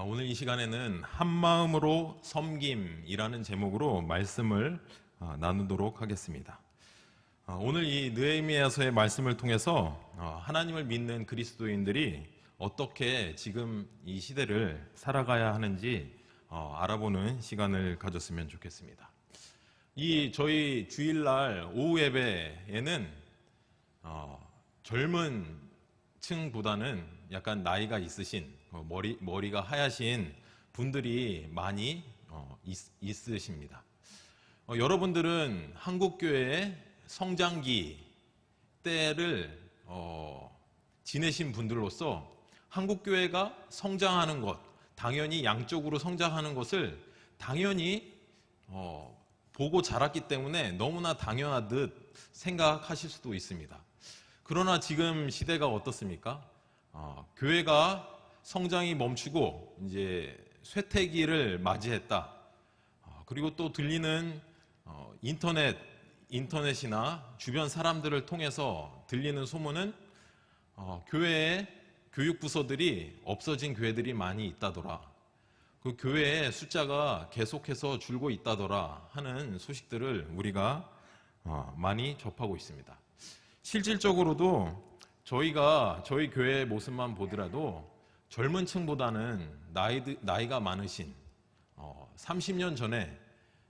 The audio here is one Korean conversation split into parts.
오늘 이 시간에는 한마음으로 섬김이라는 제목으로 말씀을 나누도록 하겠습니다. 오늘 이 느헤미야서의 말씀을 통해서 하나님을 믿는 그리스도인들이 어떻게 지금 이 시대를 살아가야 하는지 알아보는 시간을 가졌으면 좋겠습니다. 저희 주일날 오후 예배에는 젊은 층보다는 약간 나이가 있으신 머리가 하얗신 분들이 많이 있으십니다. 여러분들은 한국교회의 성장기 때를 지내신 분들로서 한국교회가 성장하는 것, 당연히 양쪽으로 성장하는 것을 당연히 보고 자랐기 때문에 너무나 당연하듯 생각하실 수도 있습니다. 그러나 지금 시대가 어떻습니까? 교회가 성장이 멈추고 이제 쇠퇴기를 맞이했다. 그리고 또 들리는 인터넷이나 주변 사람들을 통해서 들리는 소문은 교회의 교육부서들이 없어진 교회들이 많이 있다더라. 그 교회의 숫자가 계속해서 줄고 있다더라 하는 소식들을 우리가 많이 접하고 있습니다. 실질적으로도 저희 교회의 모습만 보더라도 젊은 층보다는 나이가 많으신 30년 전에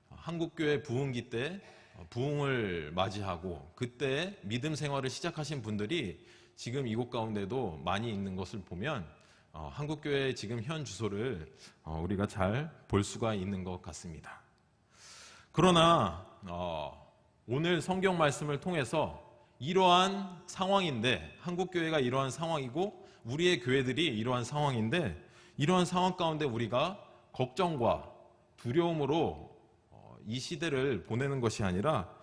한국교회 부흥기 때 부흥을 맞이하고 그때 믿음 생활을 시작하신 분들이 지금 이곳 가운데도 많이 있는 것을 보면 한국교회의 지금 현 주소를 우리가 잘 볼 수가 있는 것 같습니다. 그러나 오늘 성경 말씀을 통해서 이러한 상황인데, 한국교회가 이러한 상황이고 우리의 교회들이 이러한 상황인데, 이러한 상황 가운데 우리가 걱정과 두려움으로 이 시대를 보내는 것이 아니라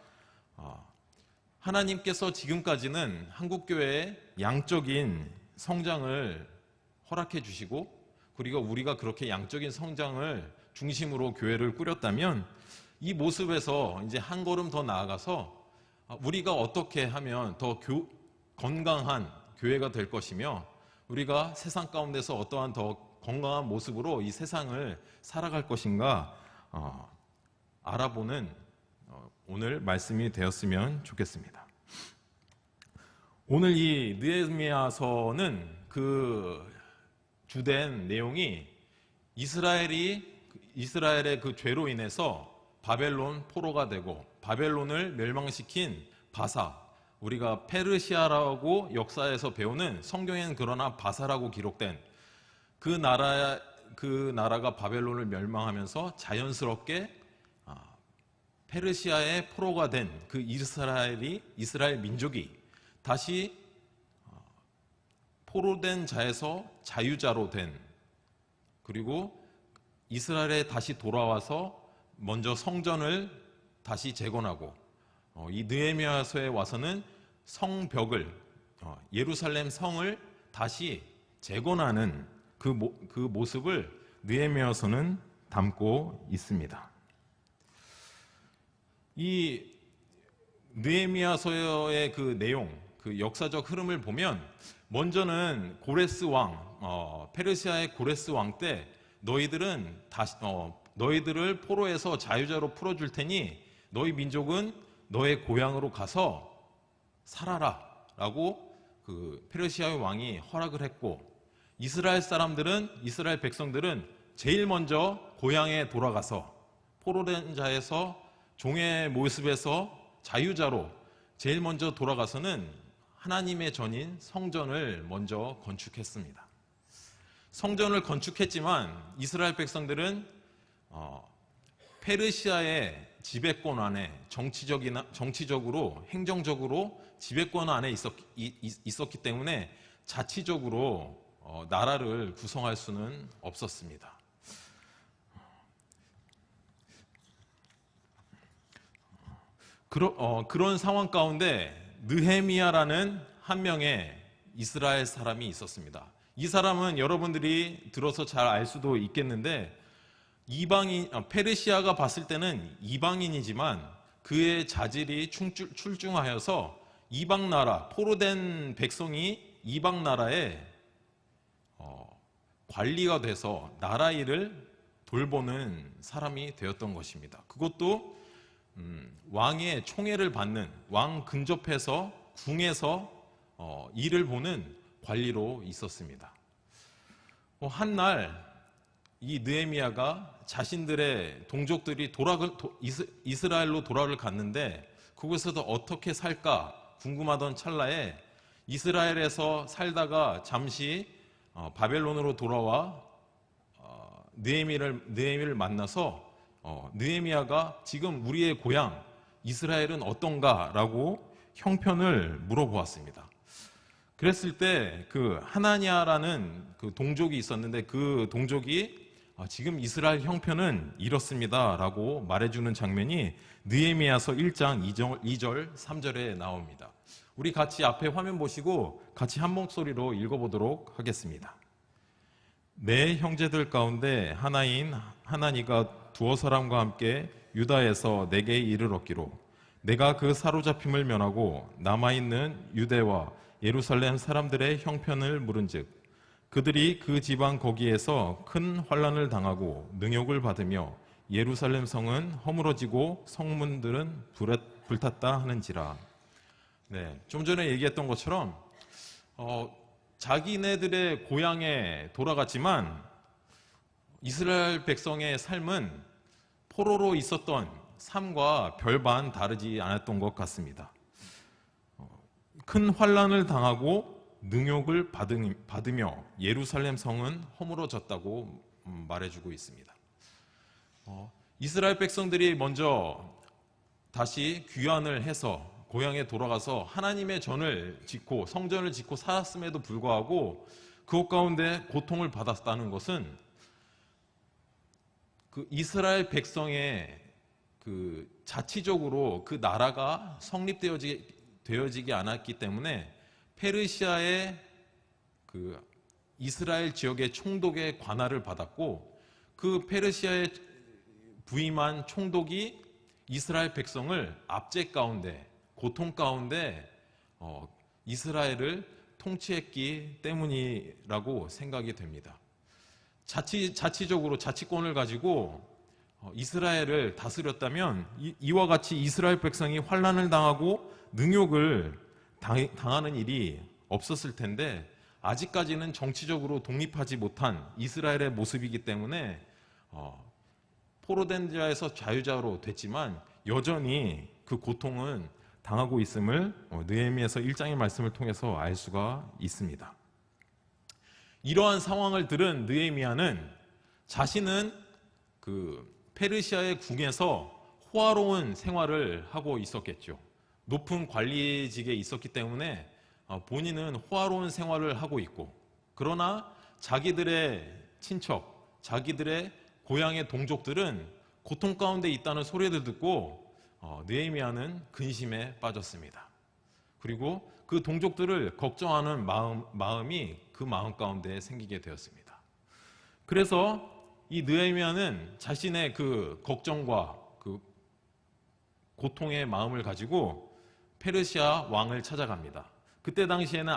하나님께서 지금까지는 한국교회의 양적인 성장을 허락해 주시고, 그리고 우리가 그렇게 양적인 성장을 중심으로 교회를 꾸렸다면 이 모습에서 이제 한 걸음 더 나아가서 우리가 어떻게 하면 더 건강한 교회가 될 것이며, 우리가 세상 가운데서 어떠한 더 건강한 모습으로 이 세상을 살아갈 것인가 알아보는 오늘 말씀이 되었으면 좋겠습니다. 오늘 이 느헤미야서는 그 주된 내용이 이스라엘의 그 죄로 인해서 바벨론 포로가 되고 바벨론을 멸망시킨 바사, 우리가 페르시아라고 역사에서 배우는, 성경에는 그러나 바사라고 기록된 그 나라가 바벨론을 멸망하면서 자연스럽게 페르시아의 포로가 된 그 이스라엘 민족이 다시 포로된 자에서 자유자로 된, 그리고 이스라엘에 다시 돌아와서 먼저 성전을 다시 재건하고 이 느헤미야서에 와서는 성벽을, 예루살렘 성을 다시 재건하는 그 모습을 느헤미야서는 담고 있습니다. 이 느헤미야서의 그 내용, 그 역사적 흐름을 보면 먼저는 고레스 왕, 페르시아의 고레스 왕 때 너희들을 포로에서 자유자로 풀어줄 테니 너희 민족은 너의 고향으로 가서 살아라 라고 그 페르시아의 왕이 허락을 했고, 이스라엘 백성들은 제일 먼저 고향에 돌아가서 포로된 자에서 종의 모습에서 자유자로 제일 먼저 돌아가서는 하나님의 전인 성전을 먼저 건축했습니다. 성전을 건축했지만 이스라엘 백성들은 페르시아의 지배권 안에, 정치적으로, 행정적으로 지배권 안에 있었기 때문에 자치적으로 나라를 구성할 수는 없었습니다. 그런 상황 가운데 느헤미야라는 한 명의 이스라엘 사람이 있었습니다. 이 사람은 여러분들이 들어서 잘 알 수도 있겠는데, 페르시아가 봤을 때는 이방인이지만 그의 자질이 출중하여서 이방 나라, 포로된 백성이 이방 나라에 관리가 돼서 나라 일을 돌보는 사람이 되었던 것입니다. 그것도 왕의 총애를 받는, 왕 근접해서 궁에서 일을 보는 관리로 있었습니다. 한날 이 느헤미야가 자신들의 동족들이 이스라엘로 돌아를 갔는데 그곳에서 어떻게 살까 궁금하던 찰나에 이스라엘에서 살다가 잠시 바벨론으로 돌아와 느헤미야를 만나서 느헤미야가 지금 우리의 고향 이스라엘은 어떤가 라고 형편을 물어보았습니다. 그랬을 때 그 하나냐라는 그 동족이 있었는데 그 동족이 지금 이스라엘 형편은 이렇습니다 라고 말해주는 장면이 느헤미야서 1장 2절 3절에 나옵니다. 우리 같이 앞에 화면 보시고 같이 한 목소리로 읽어보도록 하겠습니다. 내 형제들 가운데 하나인 하나니가 두어 사람과 함께 유다에서 내게 이를 얻기로 내가 그 사로잡힘을 면하고 남아있는 유대와 예루살렘 사람들의 형편을 물은즉 그들이 그 지방 거기에서 큰 환난을 당하고 능욕을 받으며 예루살렘 성은 허물어지고 성문들은 불탔다 하는지라. 네, 좀 전에 얘기했던 것처럼 자기네들의 고향에 돌아갔지만 이스라엘 백성의 삶은 포로로 있었던 삶과 별반 다르지 않았던 것 같습니다. 큰 환난을 당하고 능욕을 받으며 예루살렘 성은 허물어졌다고 말해주고 있습니다. 이스라엘 백성들이 먼저 다시 귀환을 해서 고향에 돌아가서 하나님의 전을 짓고 성전을 짓고 살았음에도 불구하고 그곳 가운데 고통을 받았다는 것은 그 이스라엘 백성의 그 자치적으로 그 나라가 성립되어지지 않았기 때문에 페르시아의 그 이스라엘 지역의 총독의 관할을 받았고 그 페르시아에 부임한 총독이 이스라엘 백성을 압제 가운데 고통 가운데 이스라엘을 통치했기 때문이라고 생각이 됩니다. 자치적으로 자치권을 가지고 이스라엘을 다스렸다면 이와 같이 이스라엘 백성이 환난을 당하고 능욕을 당하는 일이 없었을 텐데 아직까지는 정치적으로 독립하지 못한 이스라엘의 모습이기 때문에 포로된 자에서 자유자로 됐지만 여전히 그 고통은 당하고 있음을 느헤미야서 1장의 말씀을 통해서 알 수가 있습니다. 이러한 상황을 들은 느헤미야는 자신은 그 페르시아의 궁에서 호화로운 생활을 하고 있었겠죠. 높은 관리직에 있었기 때문에 본인은 호화로운 생활을 하고 있고 그러나 자기들의 친척, 자기들의 고향의 동족들은 고통 가운데 있다는 소리를 듣고 느헤미야는 근심에 빠졌습니다. 그리고 그 동족들을 걱정하는 마음이 그 마음 가운데 생기게 되었습니다. 그래서 이 느헤미야는 자신의 그 걱정과 그 고통의 마음을 가지고 페르시아 왕을 찾아갑니다. 그때 당시에는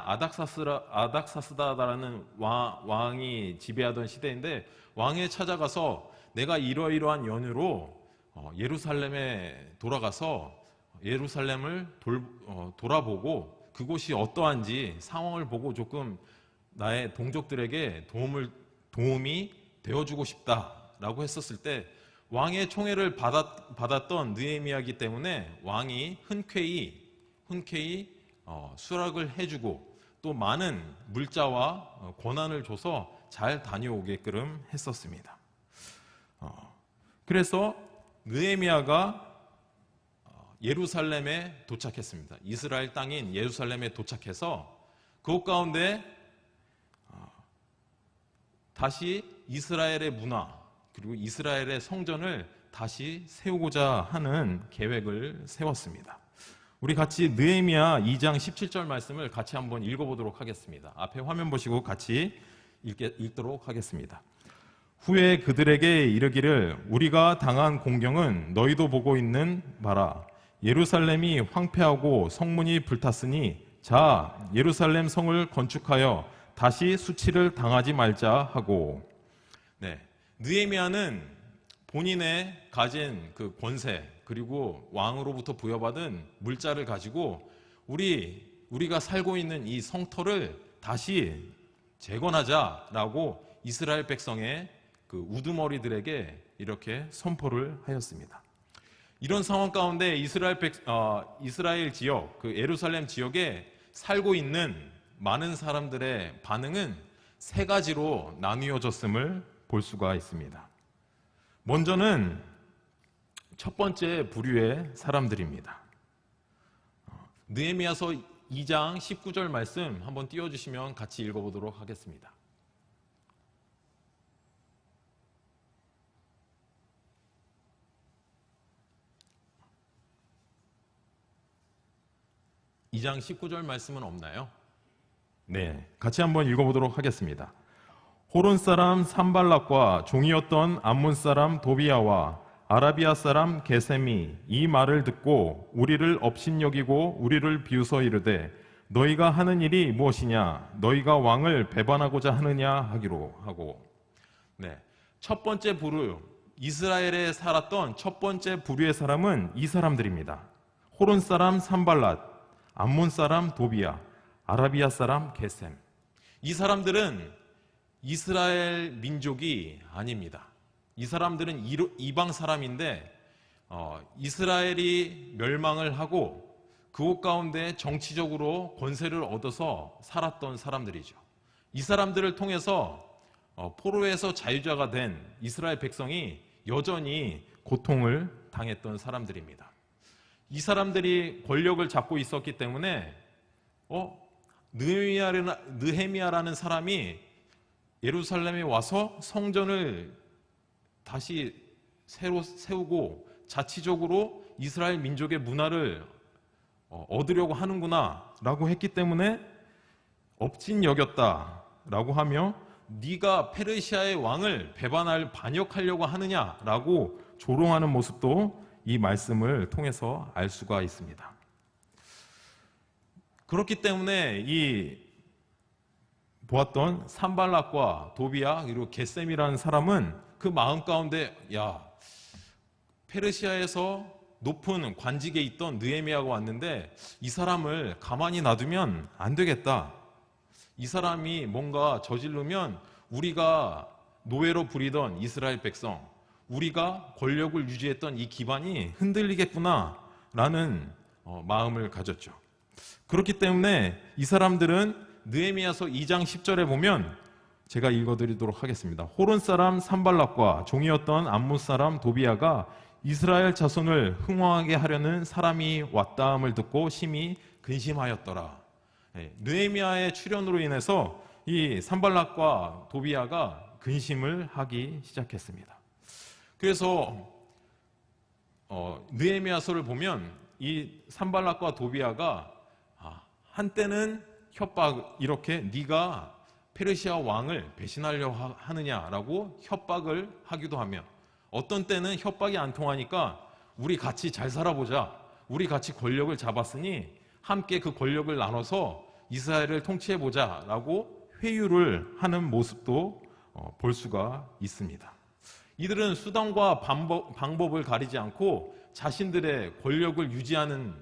아닥사스다라는 왕이 지배하던 시대인데 왕에 찾아가서 내가 이러이러한 연유로 예루살렘에 돌아가서 예루살렘을 돌아보고 그곳이 어떠한지 상황을 보고 조금 나의 동족들에게 도움이 되어주고 싶다라고 했었을 때 왕의 총애를 받았던 느헤미야이기 때문에 왕이 흔쾌히 수락을 해주고 또 많은 물자와 권한을 줘서 잘 다녀오게끔 했었습니다. 그래서 느헤미야가 예루살렘에 도착했습니다. 이스라엘 땅인 예루살렘에 도착해서 그곳 가운데 다시 이스라엘의 문화 그리고 이스라엘의 성전을 다시 세우고자 하는 계획을 세웠습니다. 우리 같이 느헤미야 2장 17절 말씀을 같이 한번 읽어보도록 하겠습니다. 앞에 화면 보시고 같이 읽도록 하겠습니다. 후에 그들에게 이르기를 우리가 당한 공경은 너희도 보고 있는 바라. 예루살렘이 황폐하고 성문이 불탔으니 자 예루살렘 성을 건축하여 다시 수치를 당하지 말자 하고. 네, 느헤미야는 본인의 가진 그 권세 그리고 왕으로부터 부여받은 물자를 가지고 우리가 살고 있는 이 성터를 다시 재건하자라고 이스라엘 백성의 그 우두머리들에게 이렇게 선포를 하였습니다. 이런 상황 가운데 이스라엘 지역, 그 예루살렘 지역에 살고 있는 많은 사람들의 반응은 세 가지로 나뉘어졌음을 볼 수가 있습니다. 먼저는 첫 번째 부류의 사람들입니다. 느헤미야서 2장 19절 말씀 한번 띄워주시면 같이 읽어보도록 하겠습니다. 2장 19절 말씀은 없나요? 네, 같이 한번 읽어보도록 하겠습니다. 호론 사람 산발락과 종이었던 암몬 사람 도비야와 아라비아 사람 게셈이 이 말을 듣고 우리를 업신여기고 우리를 비웃어 이르되 너희가 하는 일이 무엇이냐? 너희가 왕을 배반하고자 하느냐 하기로 하고. 네, 첫 번째 부류, 이스라엘에 살았던 첫 번째 부류의 사람은 이 사람들입니다. 호론 사람 산발락, 암몬 사람 도비야, 아라비아 사람 게셈. 이 사람들은 이스라엘 민족이 아닙니다. 이 사람들은 이방 사람인데 이스라엘이 멸망을 하고 그곳 가운데 정치적으로 권세를 얻어서 살았던 사람들이죠. 이 사람들을 통해서 포로에서 자유자가 된 이스라엘 백성이 여전히 고통을 당했던 사람들입니다. 이 사람들이 권력을 잡고 있었기 때문에 느헤미야라는 사람이 예루살렘에 와서 성전을 다시 새로 세우고 자치적으로 이스라엘 민족의 문화를 얻으려고 하는구나 라고 했기 때문에 업신여겼다라고 하며 네가 페르시아의 왕을 반역하려고 하느냐라고 조롱하는 모습도 이 말씀을 통해서 알 수가 있습니다. 그렇기 때문에 이 보았던 산발락과 도비야 그리고 게셈이라는 사람은 그 마음 가운데 페르시아에서 높은 관직에 있던 느헤미야가 왔는데 이 사람을 가만히 놔두면 안 되겠다. 이 사람이 뭔가 저지르면 우리가 노예로 부리던 이스라엘 백성, 우리가 권력을 유지했던 이 기반이 흔들리겠구나 라는 마음을 가졌죠. 그렇기 때문에 이 사람들은 느헤미야서 2장 10절에 보면 제가 읽어드리도록 하겠습니다. 호론 사람 산발락과 종이었던 암몬 사람 도비야가 이스라엘 자손을 흥황하게 하려는 사람이 왔다함을 듣고 심히 근심하였더라. 느헤미야의 출현으로 인해서 이 산발락과 도비야가 근심을 하기 시작했습니다. 그래서 느헤미야서를 보면 이 산발락과 도비야가 한때는 이렇게 네가 페르시아 왕을 배신하려 하느냐라고 협박을 하기도 하며 어떤 때는 협박이 안 통하니까 우리 같이 잘 살아보자. 우리 같이 권력을 잡았으니 함께 그 권력을 나눠서 이스라엘을 통치해보자 라고 회유를 하는 모습도 볼 수가 있습니다. 이들은 수단과 방법을 가리지 않고 자신들의 권력을 유지하는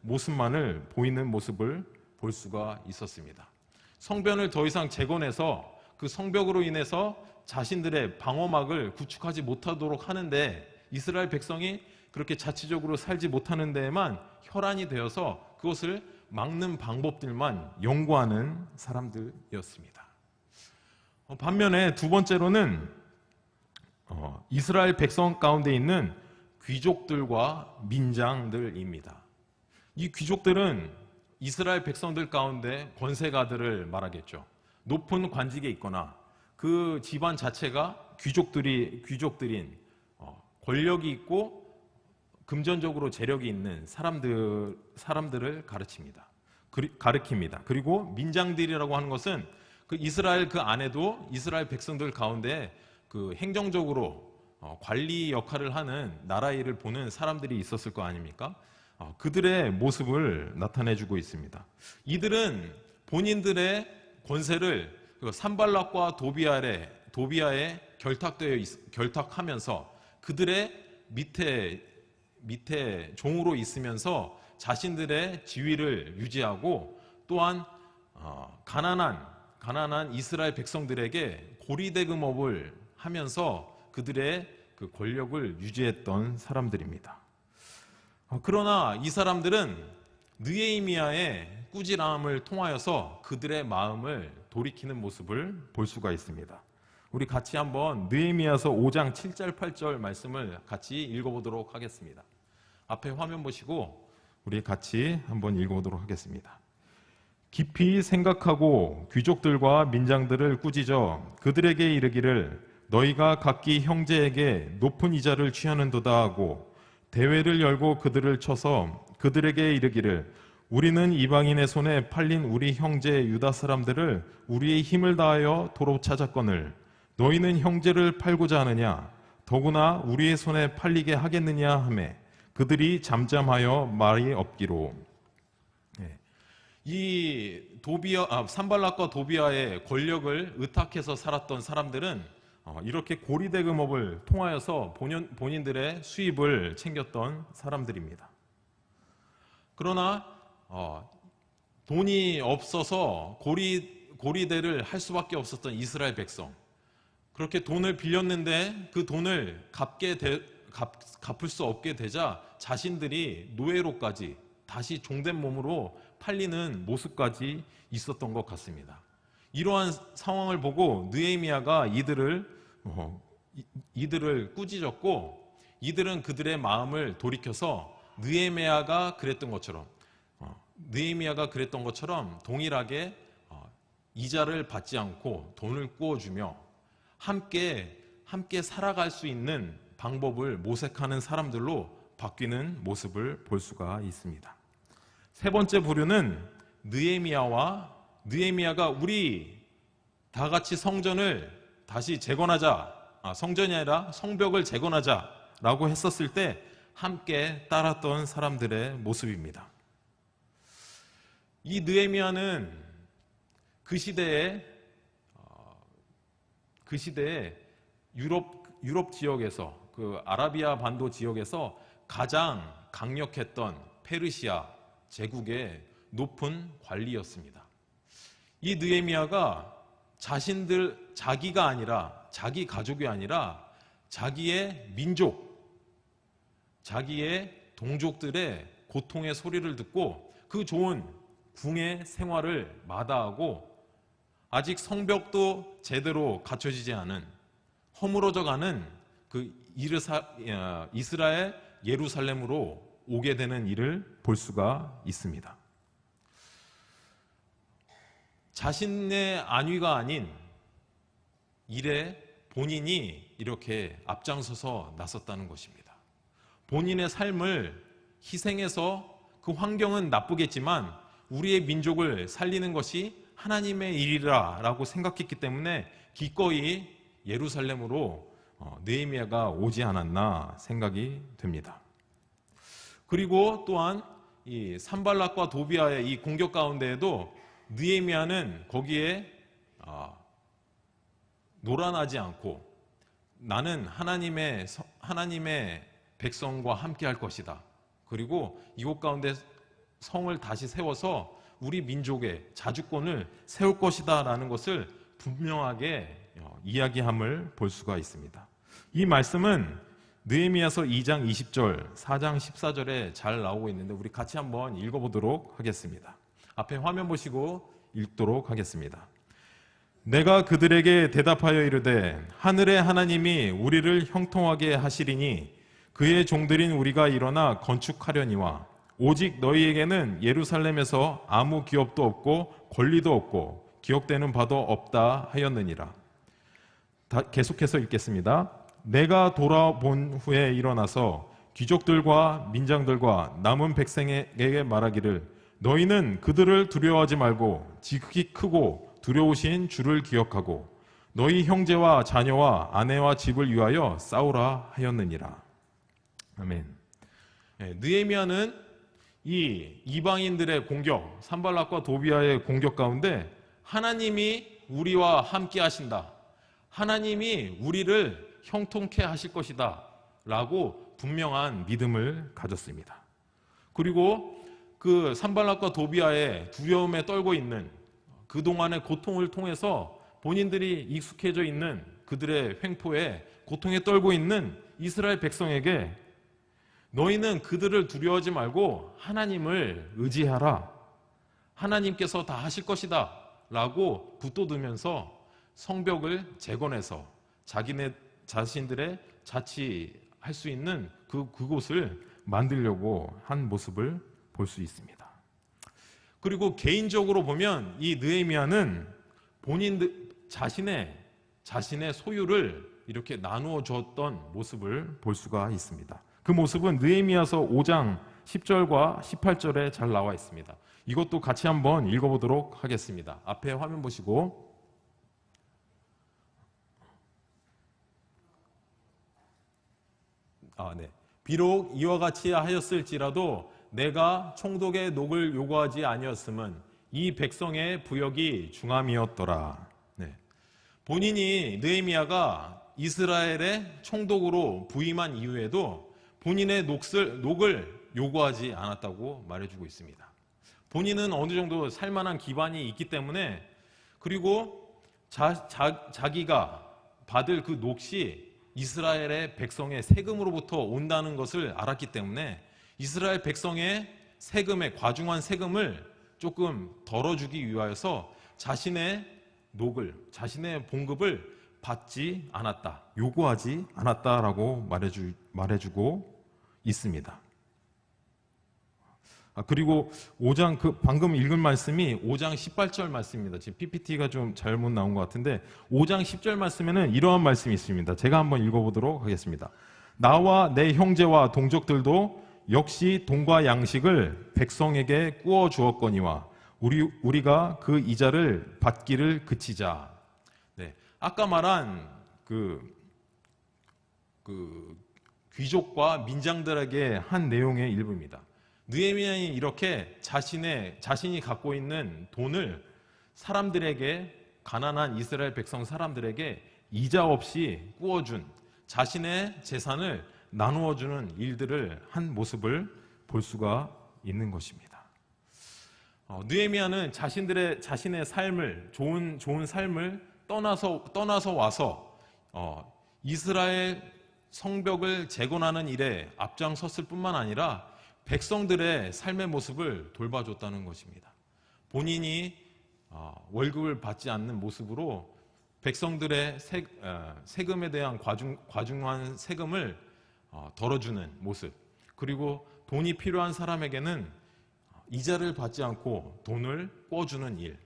모습만을 보이는 모습을 볼 수가 있었습니다. 성벽을 더 이상 재건해서 그 성벽으로 인해서 자신들의 방어막을 구축하지 못하도록 하는데 이스라엘 백성이 그렇게 자치적으로 살지 못하는 데에만 혈안이 되어서 그것을 막는 방법들만 연구하는 사람들이었습니다. 반면에 두 번째로는 이스라엘 백성 가운데 있는 귀족들과 민장들입니다. 이 귀족들은 이스라엘 백성들 가운데 권세가들을 말하겠죠. 높은 관직에 있거나 그 집안 자체가 귀족들인 권력이 있고 금전적으로 재력이 있는 사람들을 가르칩니다. 그리고 민장들이라고 하는 것은 그 이스라엘 그 안에도 이스라엘 백성들 가운데 그 행정적으로 관리 역할을 하는 나라 일을 보는 사람들이 있었을 거 아닙니까? 그들의 모습을 나타내주고 있습니다. 이들은 본인들의 권세를 산발락과 도비아에 결탁하면서 그들의 밑에 종으로 있으면서 자신들의 지위를 유지하고, 또한 가난한 이스라엘 백성들에게 고리대금업을 하면서 그들의 그 권력을 유지했던 사람들입니다. 그러나 이 사람들은 느헤미야의 꾸지람을 통하여서 그들의 마음을 돌이키는 모습을 볼 수가 있습니다. 우리 같이 한번 느헤미야서 5장 7절 8절 말씀을 같이 읽어보도록 하겠습니다. 앞에 화면 보시고 우리 같이 한번 읽어보도록 하겠습니다. 깊이 생각하고 귀족들과 민장들을 꾸짖어 그들에게 이르기를 너희가 각기 형제에게 높은 이자를 취하는도다 하고, 대회를 열고 그들을 쳐서 그들에게 이르기를 우리는 이방인의 손에 팔린 우리 형제 유다 사람들을 우리의 힘을 다하여 도로 찾았거늘 너희는 형제를 팔고자 하느냐? 더구나 우리의 손에 팔리게 하겠느냐 하매 그들이 잠잠하여 말이 없기로. 이 산발락과 도비아의 권력을 의탁해서 살았던 사람들은 이렇게 고리대금업을 통하여서 본인들의 수입을 챙겼던 사람들입니다. 그러나 돈이 없어서 고리대를 할 수밖에 없었던 이스라엘 백성, 그렇게 돈을 빌렸는데 그 돈을 갚을 수 없게 되자 자신들이 노예로까지 다시 종된 몸으로 팔리는 모습까지 있었던 것 같습니다. 이러한 상황을 보고 느헤미야가 이들을 꾸짖었고, 이들은 그들의 마음을 돌이켜서 느헤미야가 그랬던 것처럼 동일하게 이자를 받지 않고 돈을 꾸어주며 함께 살아갈 수 있는 방법을 모색하는 사람들로 바뀌는 모습을 볼 수가 있습니다. 세 번째 부류는 느헤미야가 우리 다 같이 성전을 다시 재건하자, 성전이 아니라 성벽을 재건하자라고 했었을 때 함께 따랐던 사람들의 모습입니다. 이 느헤미야는 그 시대에 유럽 지역에서, 그 아라비아 반도 지역에서 가장 강력했던 페르시아 제국의 높은 관리였습니다. 이 느헤미야가 자기가 아니라, 자기 가족이 아니라 자기의 민족, 자기의 동족들의 고통의 소리를 듣고 그 좋은 궁의 생활을 마다하고 아직 성벽도 제대로 갖춰지지 않은 허물어져 가는 그 이스라엘 예루살렘으로 오게 되는 일을 볼 수가 있습니다. 자신의 안위가 아닌 일에 본인이 이렇게 앞장서서 나섰다는 것입니다. 본인의 삶을 희생해서, 그 환경은 나쁘겠지만 우리의 민족을 살리는 것이 하나님의 일이라 라고 생각했기 때문에 기꺼이 예루살렘으로 느헤미야가 오지 않았나 생각이 됩니다. 그리고 또한 이 산발락과 도비아의 이 공격 가운데에도 느헤미야는 거기에 노란하지 않고 나는 하나님의 백성과 함께 할 것이다. 그리고 이곳 가운데 성을 다시 세워서 우리 민족의 자주권을 세울 것이다 라는 것을 분명하게 이야기함을 볼 수가 있습니다. 이 말씀은 느헤미야서 2장 20절, 4장 14절에 잘 나오고 있는데 우리 같이 한번 읽어보도록 하겠습니다. 앞에 화면 보시고 읽도록 하겠습니다. 내가 그들에게 대답하여 이르되 하늘의 하나님이 우리를 형통하게 하시리니 그의 종들인 우리가 일어나 건축하려니와 오직 너희에게는 예루살렘에서 아무 기업도 없고 권리도 없고 기억되는 바도 없다 하였느니라. 계속해서 읽겠습니다. 내가 돌아본 후에 일어나서 귀족들과 민장들과 남은 백성에게 말하기를 너희는 그들을 두려워하지 말고 지극히 크고 두려우신 주를 기억하고 너희 형제와 자녀와 아내와 집을 위하여 싸우라 하였느니라. 아멘. 느헤미야는 이 이방인들의 공격, 산발락과 도비아의 공격 가운데 하나님이 우리와 함께 하신다. 하나님이 우리를 형통케 하실 것이다. 라고 분명한 믿음을 가졌습니다. 그리고 그 산발락과 도비아의 두려움에 떨고 있는 그동안의 고통을 통해서 본인들이 익숙해져 있는 그들의 횡포에 고통에 떨고 있는 이스라엘 백성에게 너희는 그들을 두려워하지 말고 하나님을 의지하라. 하나님께서 다 하실 것이다. 라고 붙돋으면서 성벽을 재건해서 자신들의 자치할 수 있는 그곳을 만들려고 한 모습을 볼 수 있습니다. 그리고 개인적으로 보면 이 느헤미야는 본인들 자신의 소유를 이렇게 나누어 줬던 모습을 볼 수가 있습니다. 그 모습은 느헤미야서 5장 10절과 18절에 잘 나와 있습니다. 이것도 같이 한번 읽어보도록 하겠습니다. 앞에 화면 보시고 비록 이와 같이 하였을지라도 내가 총독의 녹을 요구하지 아니었음은 이 백성의 부역이 중함이었더라. 본인이 느헤미야가 이스라엘의 총독으로 부임한 이후에도 본인의 녹을 요구하지 않았다고 말해주고 있습니다. 본인은 어느 정도 살만한 기반이 있기 때문에, 그리고 자기가 받을 그 녹시 이스라엘의 백성의 세금으로부터 온다는 것을 알았기 때문에 이스라엘 백성의 세금의 과중한 세금을 조금 덜어주기 위하여서 자신의 봉급을 받지 않았다, 요구하지 않았다라고 말해주고 있습니다. 그리고 5장 방금 읽은 말씀이 5장 18절 말씀입니다. 지금 PPT가 좀 잘못 나온 것 같은데 5장 10절 말씀에는 이러한 말씀이 있습니다. 제가 한번 읽어보도록 하겠습니다. 나와 내 형제와 동족들도 역시 돈과 양식을 백성에게 꾸어 주었거니와 우리가 그 이자를 받기를 그치자. 아까 말한 그 귀족과 민장들에게 한 내용의 일부입니다. 느헤미야는 이렇게 자신이 갖고 있는 돈을 사람들에게, 가난한 이스라엘 백성 사람들에게 이자 없이 꾸어준, 자신의 재산을 나누어주는 일들을 한 모습을 볼 수가 있는 것입니다. 느헤미야는 자신의 삶을, 좋은 삶을 떠나서 와서 이스라엘 성벽을 재건하는 일에 앞장섰을 뿐만 아니라 백성들의 삶의 모습을 돌봐줬다는 것입니다. 본인이 월급을 받지 않는 모습으로 백성들의 세금에 대한 과중한 세금을 덜어주는 모습, 그리고 돈이 필요한 사람에게는 이자를 받지 않고 돈을 꿔주는 일,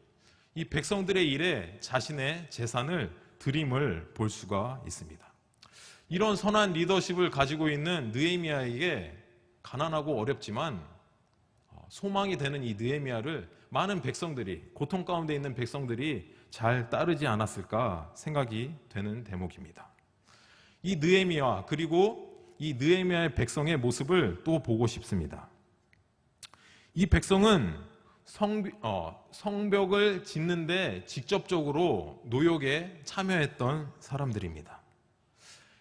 이 백성들의 일에 자신의 재산을 드림을 볼 수가 있습니다. 이런 선한 리더십을 가지고 있는 느헤미야에게 가난하고 어렵지만 소망이 되는 이 느헤미야를 많은 백성들이, 고통 가운데 있는 백성들이 잘 따르지 않았을까 생각이 되는 대목입니다. 이 느헤미야, 그리고 이 느헤미야의 백성의 모습을 또 보고 싶습니다. 이 백성은 성벽을 짓는데 직접적으로 노역에 참여했던 사람들입니다.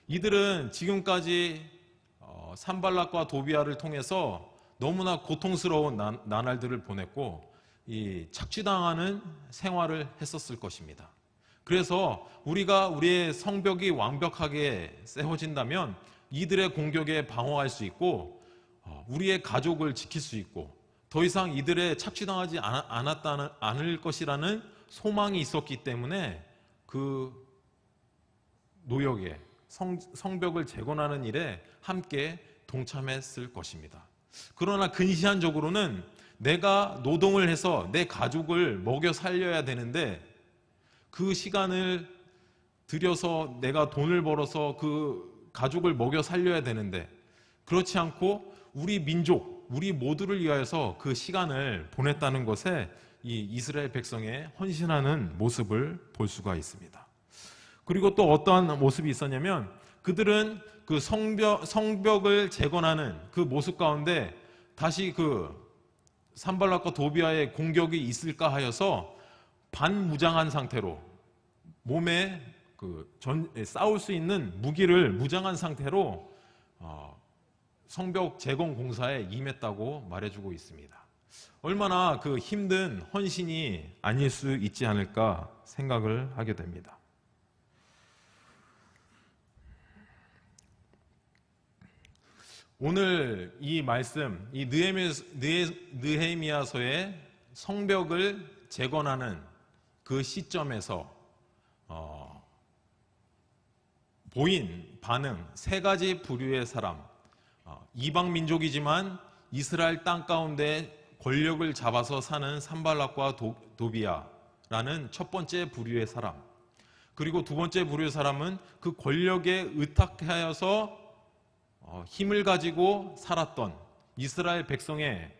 이들은 지금까지 산발락과 도비아를 통해서 너무나 고통스러운 나날들을 보냈고 이 착취당하는 생활을 했었을 것입니다. 그래서 우리의 성벽이 완벽하게 세워진다면 이들의 공격에 방어할 수 있고 우리의 가족을 지킬 수 있고 더 이상 이들의 착취당하지 않을 것이라는 소망이 있었기 때문에 그 노역에 성벽을 재건하는 일에 함께 동참했을 것입니다. 그러나 근시안적으로는 내가 노동을 해서 내 가족을 먹여 살려야 되는데 그 시간을 들여서 내가 돈을 벌어서 그 가족을 먹여 살려야 되는데 그렇지 않고 우리 민족, 우리 모두를 위하여서 그 시간을 보냈다는 것에 이 이스라엘 백성의 헌신하는 모습을 볼 수가 있습니다. 그리고 또 어떠한 모습이 있었냐면 그들은 그 성벽을 재건하는 그 모습 가운데 다시 그 산발락과 도비아의 공격이 있을까 하여서 반무장한 상태로 몸에 싸울 수 있는 무기를 무장한 상태로 성벽 재건 공사에 임했다고 말해주고 있습니다. 얼마나 그 힘든 헌신이 아닐 수 있지 않을까 생각을 하게 됩니다. 오늘 이 말씀, 이 느헤미야서의 성벽을 재건하는 그 시점에서 보인 반응, 세 가지 부류의 사람, 이방 민족이지만 이스라엘 땅 가운데 권력을 잡아서 사는 산발락과 도비아라는 첫 번째 부류의 사람, 그리고 두 번째 부류의 사람은 그 권력에 의탁하여서 힘을 가지고 살았던 이스라엘 백성의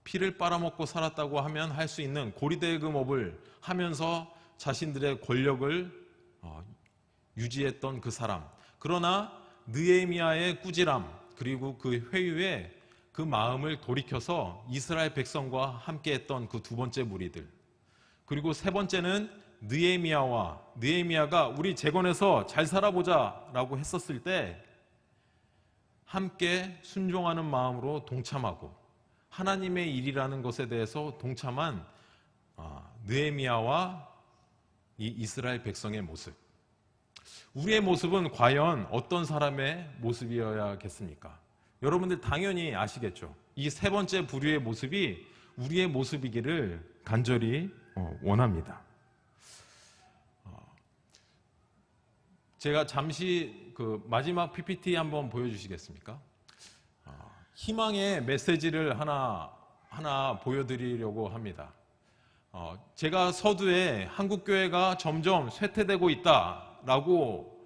피를 빨아먹고 살았다고 하면 할 수 있는 고리대금업을 하면서 자신들의 권력을 유지했던 그 사람. 그러나 느헤미야의 꾸지람 그리고 그 회유에 그 마음을 돌이켜서 이스라엘 백성과 함께했던 그 두 번째 무리들. 그리고 세 번째는 느헤미야가 우리 재건해서 잘 살아보자 라고 했었을 때 함께 순종하는 마음으로 동참하고 하나님의 일이라는 것에 대해서 동참한 느헤미야와 이 이스라엘 백성의 모습. 우리의 모습은 과연 어떤 사람의 모습이어야겠습니까? 여러분들 당연히 아시겠죠. 이 세 번째 부류의 모습이 우리의 모습이기를 간절히 원합니다. 제가 잠시 그 마지막 PPT 한번 보여주시겠습니까? 희망의 메시지를 하나 보여드리려고 합니다. 제가 서두에 한국교회가 점점 쇠퇴되고 있다라고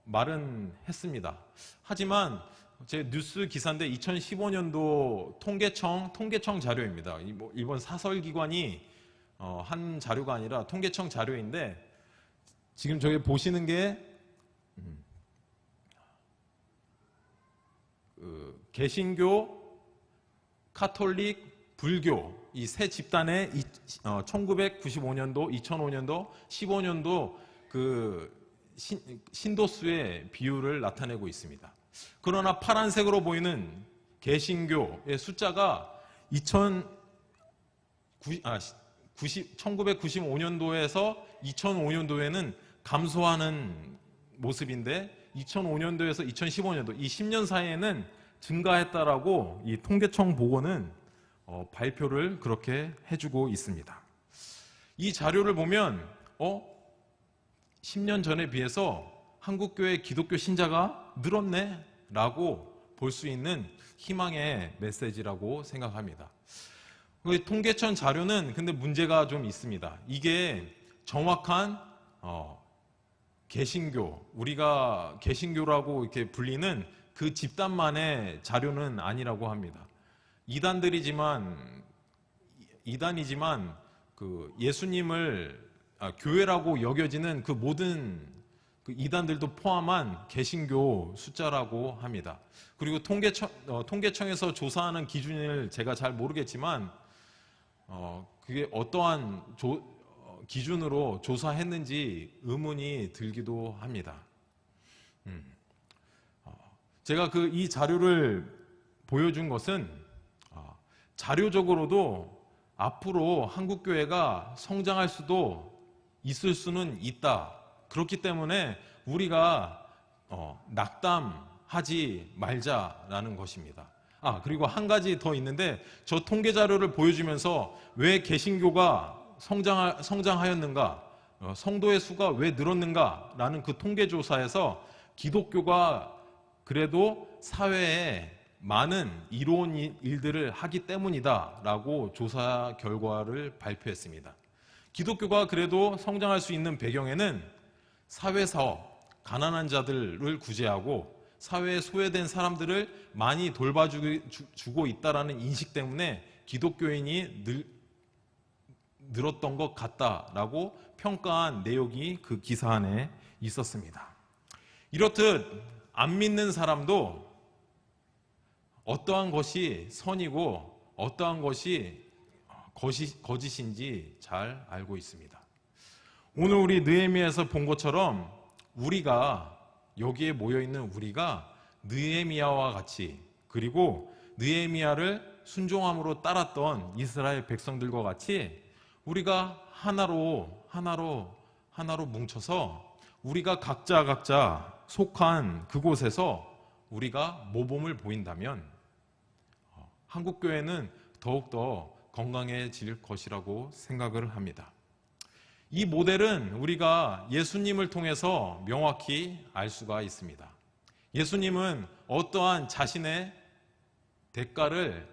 말은 했습니다. 하지만 제 뉴스 기사인데 2015년도 통계청 자료입니다. 이번 사설기관이 한 자료가 아니라 통계청 자료인데 지금 저기 보시는 게 개신교, 카톨릭, 불교 이 세 집단의 1995년도, 2005년도, 15년도 그 신도수의 비율을 나타내고 있습니다. 그러나 파란색으로 보이는 개신교의 숫자가 1995년도에서 2005년도에는 감소하는 모습인데 2005년도에서 2015년도 이 10년 사이에는 증가했다라고 이 통계청 보고는 발표를 그렇게 해주고 있습니다. 이 자료를 보면 10년 전에 비해서 한국교회 기독교 신자가 늘었네 라고 볼 수 있는 희망의 메시지라고 생각합니다. 통계청 자료는 근데 문제가 좀 있습니다. 이게 정확한 개신교, 우리가 개신교라고 이렇게 불리는 그 집단만의 자료는 아니라고 합니다. 이단이지만 그 예수님을 교회라고 여겨지는 그 모든 그 이단들도 포함한 개신교 숫자라고 합니다. 그리고 통계청에서 조사하는 기준을 제가 잘 모르겠지만 그게 어떠한 기준으로 조사했는지 의문이 들기도 합니다. 제가 이 자료를 보여준 것은 자료적으로도 앞으로 한국교회가 성장할 수도 있을 수는 있다. 그렇기 때문에 우리가 낙담하지 말자라는 것입니다. 그리고 한 가지 더 있는데 저 통계 자료를 보여주면서 왜 개신교가 성장하였는가, 성도의 수가 왜 늘었는가라는 그 통계 조사에서 기독교가 그래도 사회에 많은 이로운 일들을 하기 때문이다라고 조사 결과를 발표했습니다. 기독교가 그래도 성장할 수 있는 배경에는 사회사업, 가난한 자들을 구제하고 사회에 소외된 사람들을 많이 돌봐주고 있다는 인식 때문에 기독교인이 늘었던 것 같다라고 평가한 내용이 그 기사 안에 있었습니다. 이렇듯 안 믿는 사람도 어떠한 것이 선이고 어떠한 것이 거짓인지 잘 알고 있습니다. 오늘 우리 느헤미야에서 본 것처럼 우리가 여기에 모여있는 우리가 느헤미야와 같이, 그리고 느헤미야를 순종함으로 따랐던 이스라엘 백성들과 같이 우리가 하나로 뭉쳐서 우리가 각자 속한 그곳에서 우리가 모범을 보인다면 한국교회는 더욱더 건강해질 것이라고 생각을 합니다. 이 모델은 우리가 예수님을 통해서 명확히 알 수가 있습니다. 예수님은 어떠한 자신의 대가를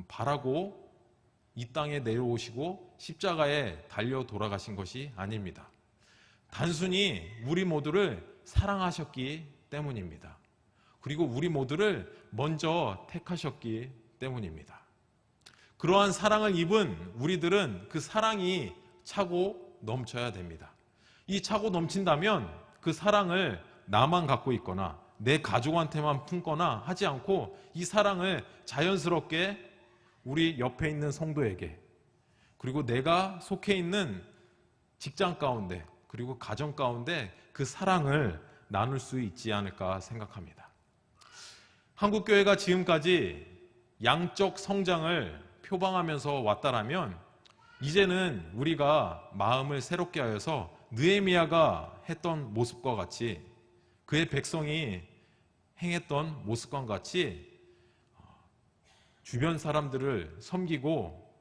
바라고 이 땅에 내려오시고 십자가에 달려 돌아가신 것이 아닙니다. 단순히 우리 모두를 사랑하셨기 때문입니다. 그리고 우리 모두를 먼저 택하셨기 때문입니다. 그러한 사랑을 입은 우리들은 그 사랑이 차고 넘쳐야 됩니다. 이 차고 넘친다면 그 사랑을 나만 갖고 있거나 내 가족한테만 품거나 하지 않고 이 사랑을 자연스럽게 우리 옆에 있는 성도에게, 그리고 내가 속해 있는 직장 가운데, 그리고 가정 가운데 그 사랑을 나눌 수 있지 않을까 생각합니다. 한국교회가 지금까지 양적 성장을 표방하면서 왔다라면 이제는 우리가 마음을 새롭게 하여서 느헤미야가 했던 모습과 같이, 그의 백성이 행했던 모습과 같이 주변 사람들을 섬기고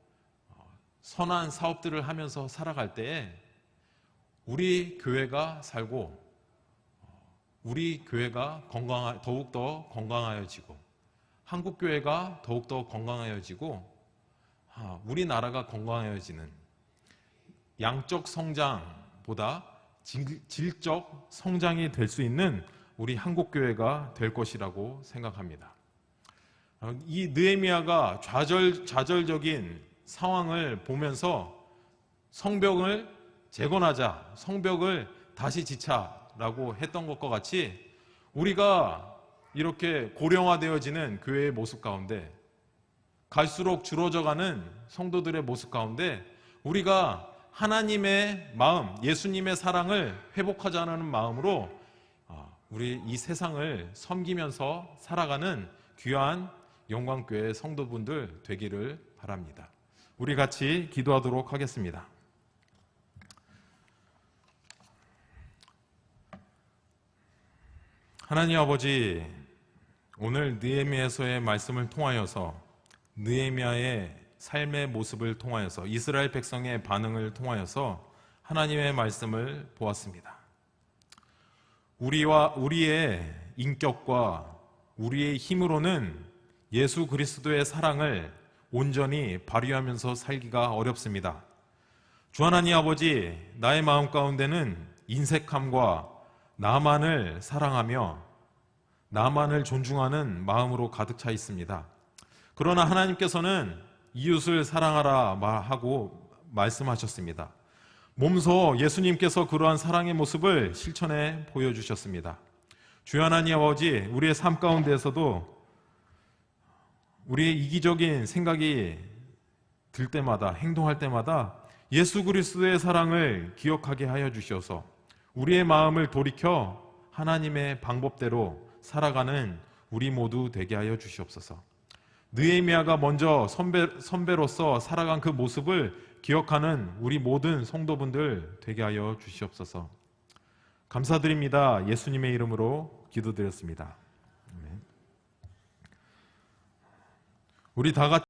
선한 사업들을 하면서 살아갈 때에 우리 교회가 살고 우리 교회가 더욱더 건강하여지고 한국교회가 더욱더 건강하여지고 우리나라가 건강해지는, 양적 성장보다 질적 성장이 될 수 있는 우리 한국교회가 될 것이라고 생각합니다. 이 느헤미야가 좌절적인 상황을 보면서 성벽을 재건하자, 성벽을 다시 짓자라고 했던 것과 같이 우리가 이렇게 고령화되어지는 교회의 모습 가운데, 갈수록 줄어져가는 성도들의 모습 가운데 우리가 하나님의 마음, 예수님의 사랑을 회복하자는 마음으로 우리 이 세상을 섬기면서 살아가는 귀한 영광교회 성도분들 되기를 바랍니다. 우리 같이 기도하도록 하겠습니다. 하나님 아버지, 오늘 느헤미야서의 말씀을 통하여서, 느헤미야의 삶의 모습을 통하여서, 이스라엘 백성의 반응을 통하여서 하나님의 말씀을 보았습니다. 우리의 인격과 우리의 힘으로는 예수 그리스도의 사랑을 온전히 발휘하면서 살기가 어렵습니다. 주 하나님 아버지, 나의 마음 가운데는 인색함과 나만을 사랑하며 나만을 존중하는 마음으로 가득 차 있습니다. 그러나 하나님께서는 이웃을 사랑하라 하고 말씀하셨습니다. 몸소 예수님께서 그러한 사랑의 모습을 실천해 보여주셨습니다. 주여 하나님 아버지, 우리의 삶 가운데에서도 우리의 이기적인 생각이 들 때마다, 행동할 때마다 예수 그리스도의 사랑을 기억하게 하여 주셔서 우리의 마음을 돌이켜 하나님의 방법대로 살아가는 우리 모두 되게 하여 주시옵소서. 느헤미야가 먼저 선배로서 살아간 그 모습을 기억하는 우리 모든 성도분들 되게 하여 주시옵소서. 감사드립니다. 예수님의 이름으로 기도드렸습니다. 우리 다 같이